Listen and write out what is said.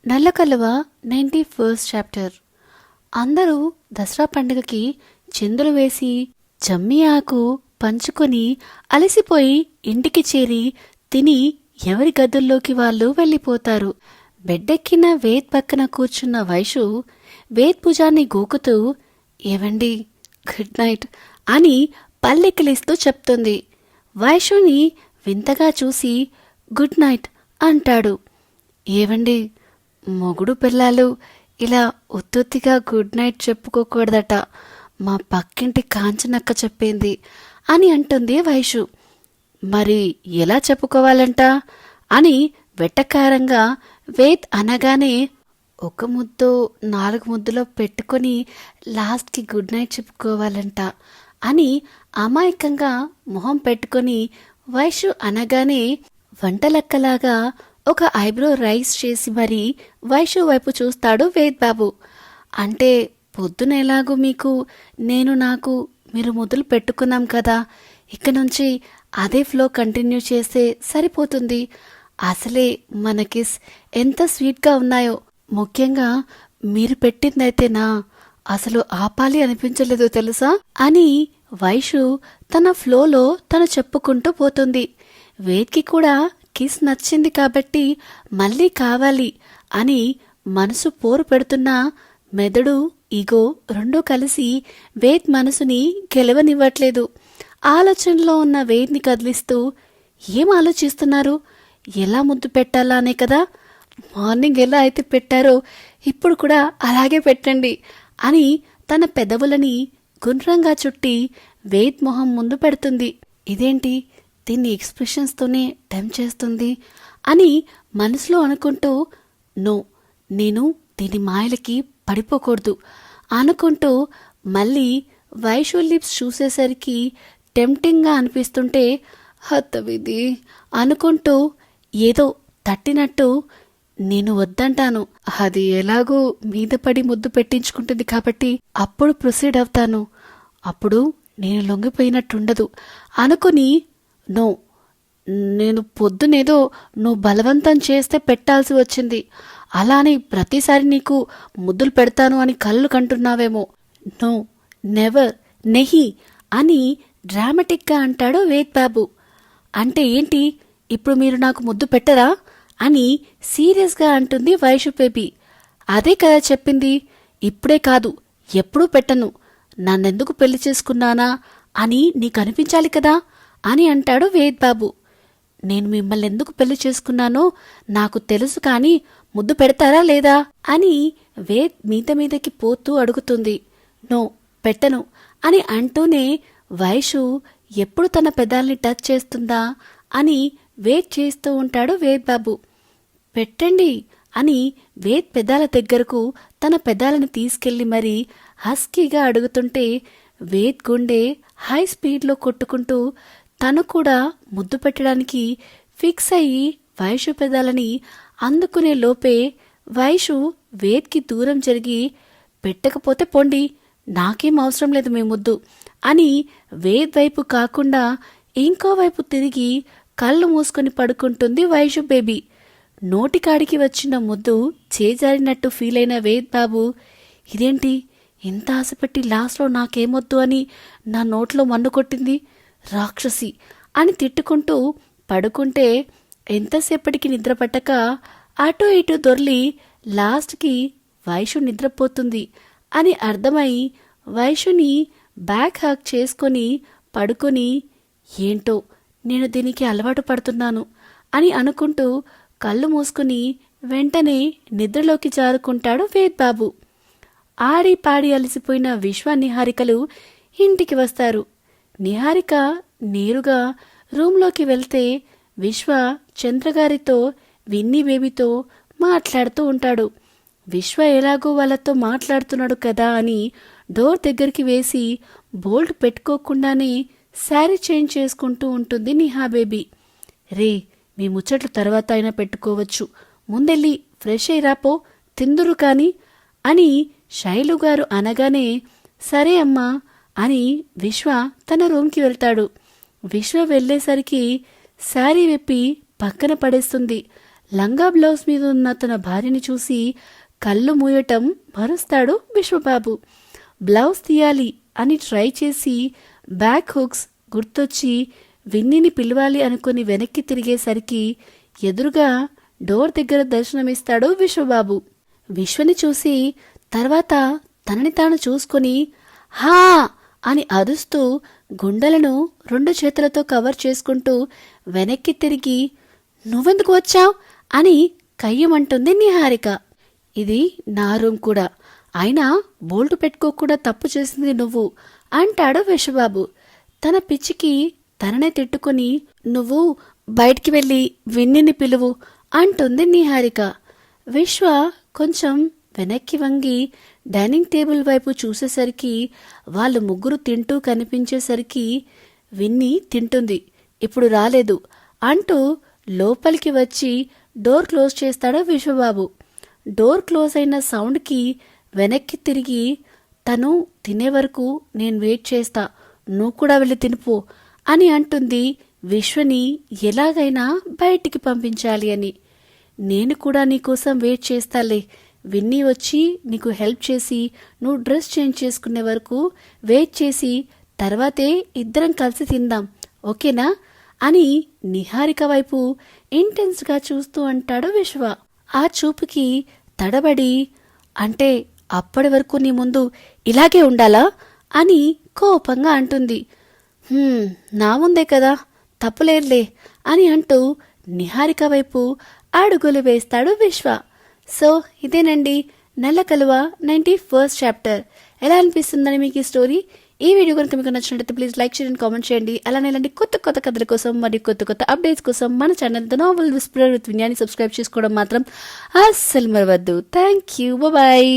నల్లకలువ 91st chapter. అందరూ దసరా పండుగకి చిందులు వేసి జమ్మి ఆకు పంచుకొని అలసిపోయి ఇంటికి చేరి తిని ఎవరి గదుల్లోకి వాళ్ళు వెళ్ళిపోతారు. బెడ్డెక్కిన వేద్ పక్కన కూర్చున్న వైషు వేద్ భుజాన్ని గోకుతూ ఏవండి గుడ్ నైట్ అని పల్లెకిలిస్తూ చెప్తుంది. వైషుని వింతగా చూసి గుడ్ నైట్ అంటాడు. ఏవండి, మొగుడు పిల్లలు ఇలా ఉత్తుత్తిగా గుడ్ నైట్ చెప్పుకోకూడదట, మా పక్కింటి కాంచనక్క చెప్పింది అని అంటుంది వైషు. మరి ఎలా చెప్పుకోవాలంట అని వెట్టకారంగా వేద్ అనగానే ఒక ముద్దు 4 ముద్దులో పెట్టుకొని లాస్ట్కి గుడ్ నైట్ చెప్పుకోవాలంట అని అమాయకంగా మొహం పెట్టుకొని వైషు అనగానే వంటలక్కలాగా ఒక ఐబ్రో రైస్ చేసి మరీ వైషు వైపు చూస్తాడు వేద్ బాబు. అంటే పొద్దున ఎలాగూ మీకు నాకు మీరు మొదలు పెట్టుకున్నాం కదా, ఇక నుంచి అదే ఫ్లో కంటిన్యూ చేస్తే సరిపోతుంది. అసలే మన కిస్ ఎంత స్వీట్గా ఉన్నాయో, ముఖ్యంగా మీరు పెట్టిందైతేనా అసలు ఆపాలి అనిపించలేదు తెలుసా అని వైషు తన ఫ్లోలో తను చెప్పుకుంటూ పోతుంది. వేద్కి కూడా కిస్ నచ్చింది కాబట్టి మళ్ళీ కావాలి అని మనసు పోరు పెడుతున్నా మెదడు ఈగో రెండూ కలిసి వేద్ మనసుని గెలవనివ్వట్లేదు. ఆలోచనలో ఉన్న వేద్ని కదిలిస్తూ ఏం ఆలోచిస్తున్నారు, ఎలా ముద్దు పెట్టాలా అనే కదా, మార్నింగ్ ఎలా అయితే పెట్టారో ఇప్పుడు కూడా అలాగే పెట్టండి అని తన పెదవులని గుండ్రంగా చుట్టి వేద్ మొహం ముందు పెడుతుంది. ఇదేంటి దీన్ని ఎక్స్ప్రెషన్స్తోనే టెంప్ చేస్తుంది అని మనసులో అనుకుంటూ నో, నేను దీని మాయలకి పడిపోకూడదు అనుకుంటూ మళ్ళీ వైషు లిప్స్ చూసేసరికి టెంప్టింగ్గా అనిపిస్తుంటే హత్తవిది అనుకుంటూ ఏదో తట్టినట్టు నేను వద్దంటాను, అది ఎలాగూ మీద పడి ముద్దు పెట్టించుకుంటుంది కాబట్టి అప్పుడు ప్రొసీడ్ అవుతాను, అప్పుడు నేను లొంగిపోయినట్టుండదు అనుకుని నో, నేను పొద్దునేదో నువ్వు బలవంతం చేస్తే పెట్టాల్సి వచ్చింది, అలానే ప్రతిసారి నీకు ముద్దులు పెడతాను అని కళ్ళు కంటున్నావేమో, నో నెవర్ నెహి అని డ్రామాటిక్గా అంటాడు వేద్ బాబు. అంటే ఏంటి, ఇప్పుడు మీరు నాకు ముద్దు పెట్టరా అని సీరియస్గా అంటుంది వైషు బేబీ. అదే కదా చెప్పింది, ఇప్పుడే కాదు ఎప్పుడూ పెట్టను, నన్నెందుకు పెళ్లి చేసుకున్నానా అని నీకు అనిపించాలి కదా అని అంటాడు వేద్ బాబు. నేను మిమ్మల్ని ఎందుకు పెళ్లి చేసుకున్నానో నాకు తెలుసు, కానీ ముద్దు పెడతారా లేదా అని వేద్ మీదకి పోతూ అడుగుతుంది. నో పెట్టను అని అంటూనే వైషు ఎప్పుడు తన పెదాల్ని టచ్ చేస్తుందా అని వెయిట్ చేస్తూ ఉంటాడు వేద్ బాబు. పెట్టండి అని వేద్ పెదాల దగ్గరకు తన పెదాలను తీసుకెళ్లి మరీ హస్కీగా అడుగుతుంటే వేద్ గుండె హై స్పీడ్లో కొట్టుకుంటూ తను కూడా ముద్దు పెట్టడానికి ఫిక్స్ అయ్యి వైషు పెదాలని అందుకునే లోపే వైషు వేద్కి దూరం జరిగి పెట్టకపోతే పొండి, నాకేం అవసరం లేదు మీ ముద్దు అని వేద్ వైపు కాకుండా ఇంకోవైపు తిరిగి కళ్ళు మూసుకొని పడుకుంటుంది వైషు బేబీ. నోటికాడికి వచ్చిన ముద్దు చేజారినట్టు ఫీల్ అయిన వేద్ బాబు, ఇదేంటి ఇంత ఆశపెట్టి లాస్ట్లో నాకేమొద్దు అని నా నోట్లో మన్ను కొట్టింది, రాక్షసి అని తిట్టుకుంటూ పడుకుంటే ఎంతసేపటికి నిద్ర పట్టక అటు ఇటు దొర్లి లాస్ట్కి వైషు నిద్రపోతుంది అని అర్థమై వైషుని బ్యాక్ హాక్ చేసుకొని పడుకొని ఏంటో నేను దీనికి అలవాటు పడుతున్నాను అని అనుకుంటూ కళ్ళు మూసుకుని వెంటనే నిద్రలోకి జారుకుంటాడు వేద్ బాబు. ఆడి పాడి అలసిపోయిన విశ్వ నిహారికలు ఇంటికి వస్తారు. నిహారిక నేరుగా రూంలోకి వెళ్తే విశ్వ చంద్రగారితో విన్నీ బేబీతో మాట్లాడుతూ ఉంటాడు. విశ్వ ఎలాగో వాళ్ళతో మాట్లాడుతున్నాడు కదా అని డోర్ దగ్గరికి వేసి బోల్ట్ పెట్టుకోకుండానే శారీ చేంజ్ చేసుకుంటూ ఉంటుంది నిహా బేబీ. రే, మీ ముచ్చట్లు తర్వాత అయినా పెట్టుకోవచ్చు, ముందెళ్ళి ఫ్రెష్ అయి రాపో, తిందురు కాని అని శైలుగారు అనగానే సరే అమ్మా అని విశ్వ తన రూమ్కి వెళ్తాడు. విశ్వ వెళ్లేసరికి శారీ విప్పి పక్కన పడేస్తుంది. లంగా బ్లౌజ్ మీద ఉన్న తన భార్యని చూసి కళ్ళు మూయటం మరుస్తాడు విశ్వబాబు. బ్లౌజ్ తీయాలి అని ట్రై చేసి బ్యాక్ హుక్స్ గుర్తొచ్చి విన్నీని పిలవాలి అనుకుని వెనక్కి తిరిగేసరికి ఎదురుగా డోర్ దగ్గర దర్శనమిస్తాడు విశ్వబాబు. విశ్వని చూసి తర్వాత తనని తాను చూసుకుని హా అని అరుస్తూ గుండెలను 2 చేతులతో కవర్ చేసుకుంటూ వెనక్కి తిరిగి నువ్వెందుకు వచ్చావ్ అని కయ్యమంటుంది నిహారిక. ఇది నా రూమ్ కూడా, అయినా బోల్టు పెట్టుకోకుండా తప్పు చేసింది నువ్వు అంటాడు విశ్వబాబు. తన పిచ్చికి తననే తిట్టుకుని నువ్వు బయటికి వెళ్ళి విన్నీని పిలువు అంటుంది నిహారిక. విశ్వ కొంచెం వెనక్కి వంగి డైనింగ్ టేబుల్ వైపు చూసేసరికి వాళ్ళు ముగ్గురు తింటూ కనిపించేసరికి విన్నీ తింటుంది, ఇప్పుడు రాలేదు అంటూ లోపలికి వచ్చి డోర్ క్లోజ్ చేస్తాడు విశ్వబాబు. డోర్ క్లోజ్ అయిన సౌండ్కి వెనక్కి తిరిగి తను తినే వరకు నేను వెయిట్ చేస్తా, నువ్వు కూడా వెళ్ళి తినిపో అని అంటుంది విశ్వని ఎలాగైనా బయటికి పంపించాలి అని. నేను కూడా నీకోసం వెయిట్ చేస్తాలే, విన్నీ వచ్చి నీకు హెల్ప్ చేసి నువ్వు డ్రెస్ చేంజ్ చేసుకునే వరకు వెయిట్ చేసి తర్వాతే ఇద్దరం కలిసి తిందాం, ఓకేనా అని నిహారిక వైపు ఇంటెన్స్గా చూస్తూ అంటాడు విశ్వ. ఆ చూపుకి తడబడి అంటే అప్పటి వరకు నీ ముందు ఇలాగే ఉండాలా అని కోపంగా అంటుంది. నా ముందే కదా, తప్పులేదులే అని అంటూ నిహారిక వైపు అడుగులు వేస్తాడు విశ్వ. సో ఇదేనండి నల్ల కలువ 91st చాప్టర్. ఎలా అనిపిస్తుందని మీకు ఈ స్టోరీ? ఈ వీడియో కనుక మీకు నచ్చినట్లయితే ప్లీజ్ లైక్ చేయండి, కామెంట్ చేయండి. అలానే ఇలాంటి కొత్త కొత్త కథల కోసం మరియు కొత్త కొత్త అప్డేట్స్ కోసం మన channel the novel whisperer with Vinyani subscribe చేసుకోవడం మాత్రం అస్సలు మరవద్దు. Thank you, bye.